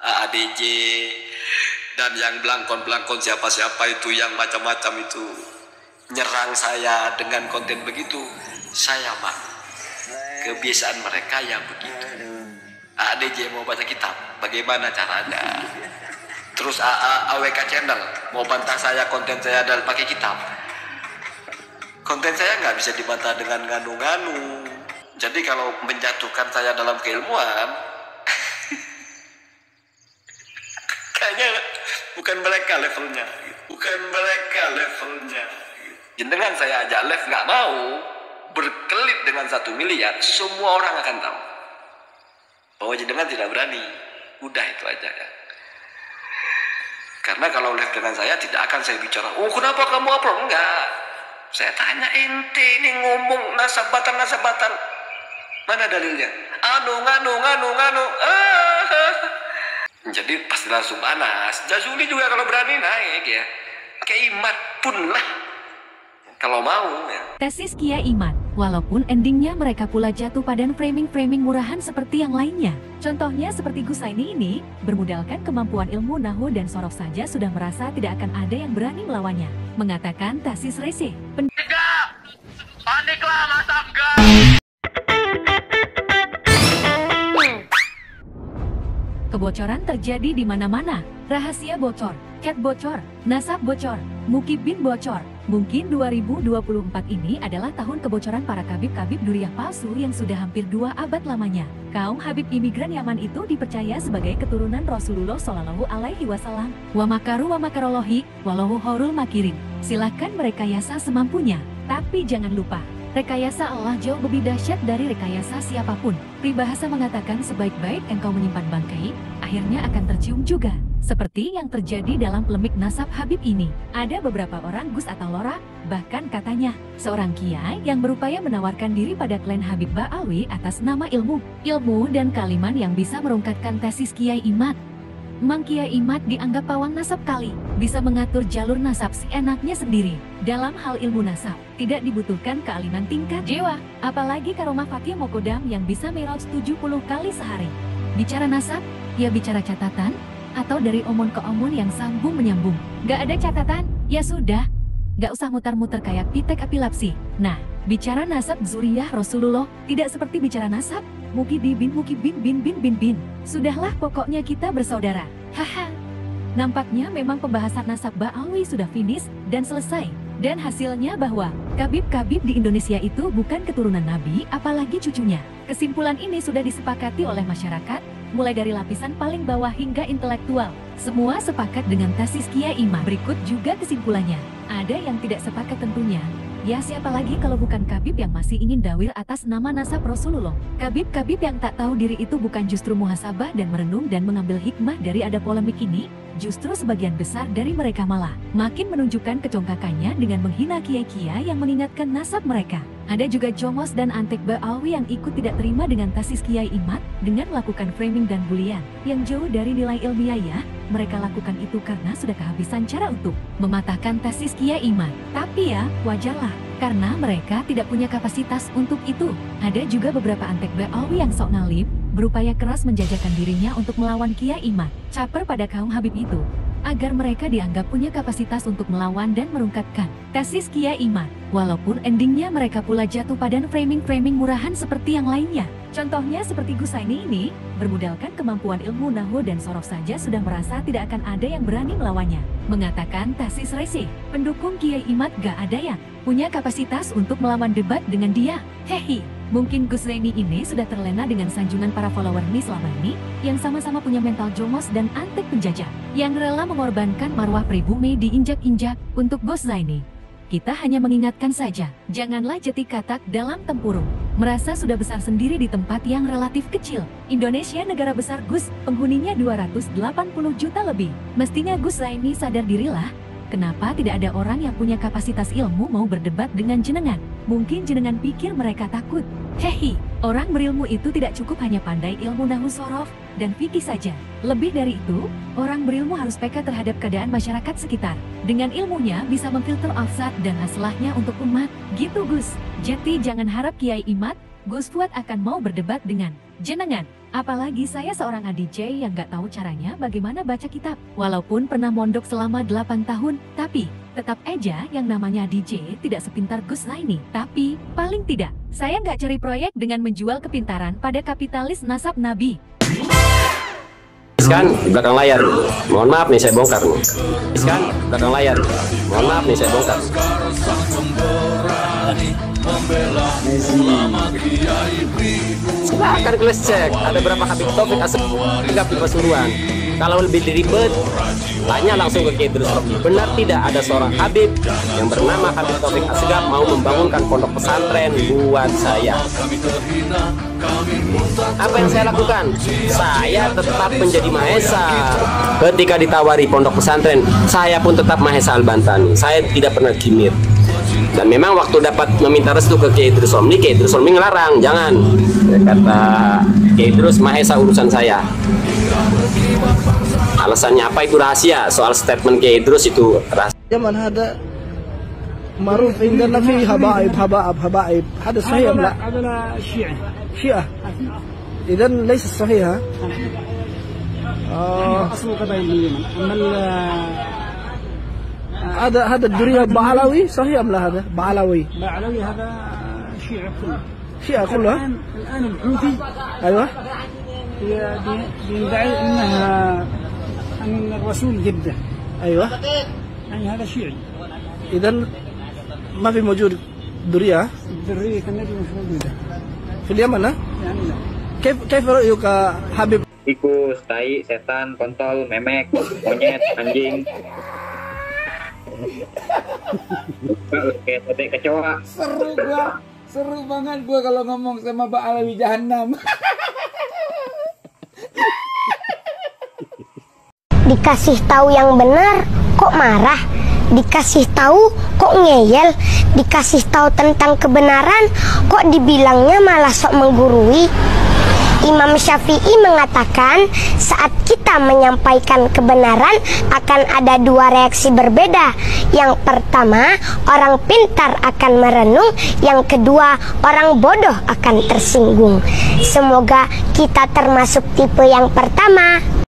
AADJ, dan yang belangkon-belangkon siapa-siapa itu yang macam-macam itu nyerang saya dengan konten begitu, saya mah kebiasaan mereka yang begitu. AADJ mau baca kitab, bagaimana caranya? Terus AWK channel mau bantah saya konten saya adalah pakai kitab. Konten saya nggak bisa dibantah dengan nganu-nganu. Jadi kalau menjatuhkan saya dalam keilmuan, kayaknya bukan mereka levelnya. Bukan mereka levelnya. Jenengan saya ajak live nggak mau, berkelit dengan 1 miliar, semua orang akan tahu bahwa jenengan tidak berani. Udah itu aja kan. Karena kalau live dengan saya tidak akan saya bicara, oh kenapa kamu upload? Enggak. Saya tanya ente ini ngomong nasabatan. Mana dalilnya? Nganu. Jadi pasti langsung panas. Jazuli juga kalau berani naik ya. Keimat pun lah. Kalau mau ya. Tesis Kiai Imad, walaupun endingnya mereka pula jatuh pada framing-framing murahan seperti yang lainnya. Contohnya seperti Gusaini ini, bermodalkan kemampuan ilmu nahu dan sorof saja sudah merasa tidak akan ada yang berani melawannya. Mengatakan tesis rese. Paniklah Mas Afgan. Kebocoran terjadi di mana-mana. Rahasia bocor, cat bocor, nasab bocor, mukibin bocor. Mungkin 2024 ini adalah tahun kebocoran para kabib-kabib duriah palsu yang sudah hampir 2 abad lamanya. Kaum Habib imigran Yaman itu dipercaya sebagai keturunan Rasulullah Shallallahu Alaihi Wasallam. Wa makaru wa makarolohi, walahu horul makirin. Silakan merekayasa semampunya, tapi jangan lupa, rekayasa Allah jauh lebih dahsyat dari rekayasa siapapun. Peribahasa mengatakan sebaik-baik engkau menyimpan bangkai, akhirnya akan tercium juga. Seperti yang terjadi dalam polemik nasab Habib ini. Ada beberapa orang Gus atau Lora, bahkan katanya, seorang kiai yang berupaya menawarkan diri pada klan Habib Ba'alwi atas nama ilmu dan kaliman yang bisa merungkatkan tesis Kiai Imad. Mang Kiai Imad dianggap pawang nasab kali, bisa mengatur jalur nasab seenaknya sendiri. Dalam hal ilmu nasab, tidak dibutuhkan kealiman tingkat dewa, apalagi karomah Fakih Mokodam yang bisa miraj 70 kali sehari. Bicara nasab, ya bicara catatan, atau dari omon ke omon yang sambung menyambung. Gak ada catatan, ya sudah. Gak usah mutar-mutar kayak pitek apilapsi. Nah, bicara nasab zuriyah Rasulullah, tidak seperti bicara nasab mukibin. Sudahlah pokoknya kita bersaudara. Haha. Nampaknya memang pembahasan nasab Ba'alwi sudah finish dan selesai. Dan hasilnya bahwa kabib-kabib di Indonesia itu bukan keturunan Nabi, apalagi cucunya. Kesimpulan ini sudah disepakati oleh masyarakat, mulai dari lapisan paling bawah hingga intelektual. Semua sepakat dengan tesis Kiai Imad. Berikut juga kesimpulannya. Ada yang tidak sepakat tentunya. Ya siapa lagi kalau bukan kabib yang masih ingin dawir atas nama nasab Rasulullah. Kabib-kabib yang tak tahu diri itu bukan justru muhasabah dan merenung dan mengambil hikmah dari ada polemik ini. Justru sebagian besar dari mereka malah makin menunjukkan kecongkakannya dengan menghina kiai-kiai yang mengingatkan nasab mereka. Ada juga Jomos dan Antek Ba'alwi yang ikut tidak terima dengan tesis Kiai Imad dengan melakukan framing dan bulian yang jauh dari nilai ilmiah ya. Mereka lakukan itu karena sudah kehabisan cara untuk mematahkan tesis Kiai Imad. Tapi ya, wajarlah, karena mereka tidak punya kapasitas untuk itu. Ada juga beberapa Antek Ba'alwi yang sok nalib, berupaya keras menjajakan dirinya untuk melawan Kiai Imad. Caper pada kaum Habib itu, agar mereka dianggap punya kapasitas untuk melawan dan merungkatkan tesis Kiai Imad. Walaupun endingnya mereka pula jatuh pada framing-framing murahan seperti yang lainnya. Contohnya seperti Gusaini ini, bermodalkan kemampuan ilmu nahu dan sorof saja sudah merasa tidak akan ada yang berani melawannya. Mengatakan tesis rese, pendukung Kiai Imad gak ada yang punya kapasitas untuk melawan debat dengan dia. Hehi, mungkin Gusaini ini sudah terlena dengan sanjungan para follower ini selama ini, yang sama-sama punya mental jomos dan antek penjajah, yang rela mengorbankan marwah pribumi diinjak-injak untuk Gusaini. Kita hanya mengingatkan saja, janganlah jeti katak dalam tempurung. Merasa sudah besar sendiri di tempat yang relatif kecil. Indonesia negara besar Gus, penghuninya 280 juta lebih. Mestinya Gusaini sadar dirilah, kenapa tidak ada orang yang punya kapasitas ilmu mau berdebat dengan jenengan. Mungkin jenengan pikir mereka takut. Hehi, orang berilmu itu tidak cukup hanya pandai ilmu nahu sorof dan fikih saja. Lebih dari itu, orang berilmu harus peka terhadap keadaan masyarakat sekitar. Dengan ilmunya bisa memfilter afsad dan maslahnya untuk umat. Gitu Gus. Jadi jangan harap Kiai Imad, Gus Fuad akan mau berdebat dengan jenengan. Apalagi saya seorang ADJ yang gak tahu caranya bagaimana baca kitab. Walaupun pernah mondok selama 8 tahun, tapi tetap aja yang namanya DJ tidak sepintar Gus Naini. Tapi, paling tidak, saya nggak cari proyek dengan menjual kepintaran pada kapitalis nasab Nabi. Kan di belakang layar, mohon maaf nih saya bongkar nih. Kan belakang layar, mohon maaf nih saya bongkar. Silahkan kalian cek, ada berapa Habib Taufik Asegaf di Pasuruan. Kalau lebih ribet, tanya langsung ke Kiai Idrus Romli. Benar tidak ada seorang Habib yang bernama Habib Taufik Asegaf mau membangunkan pondok pesantren buat saya? Apa yang saya lakukan? Saya tetap menjadi Mahesa. Ketika ditawari pondok pesantren, saya pun tetap Mahesa Al-Bantani. Saya tidak pernah gimir. Dan memang waktu dapat meminta restu ke Kiai Idrus Romli ngelarang, jangan. Kata Kiai Idrus, Mahesa urusan saya. Alasannya apa itu rahasia? Soal statement Kiai Idrus itu rahasia. Zaman ada معروف عندنا فيه حبائب هذا صحيح أم لا؟ هذا شيعة إذا ليس صحيح ها؟ أصل قبائل من اليمن أما هذا الدرية بعلوي صحيح أم لا؟ هذا بعلوي هذا شيعة كله شيعة كلها الآن الحوثي أيوه بيدعي أنها أن الرسول جده أيوه يعني هذا شيعي إذا ما في موجود درية الذرية النبي مش موجودة في اليمن ها؟ يعني لا كيف رأيك حبيب؟ Tikus, tai, setan, kontol, memek, monyet, anjing. Kayak tete kecoa. Seru banget gua kalau ngomong sama Mbak Alawi Jahannam. Dikasih tahu yang benar kok marah, dikasih tahu kok ngeyel, dikasih tahu tentang kebenaran kok dibilangnya malah sok menggurui. Imam Syafi'i mengatakan saat kita menyampaikan kebenaran akan ada dua reaksi berbeda. Yang pertama, orang pintar akan merenung. Yang kedua, orang bodoh akan tersinggung. Semoga kita termasuk tipe yang pertama.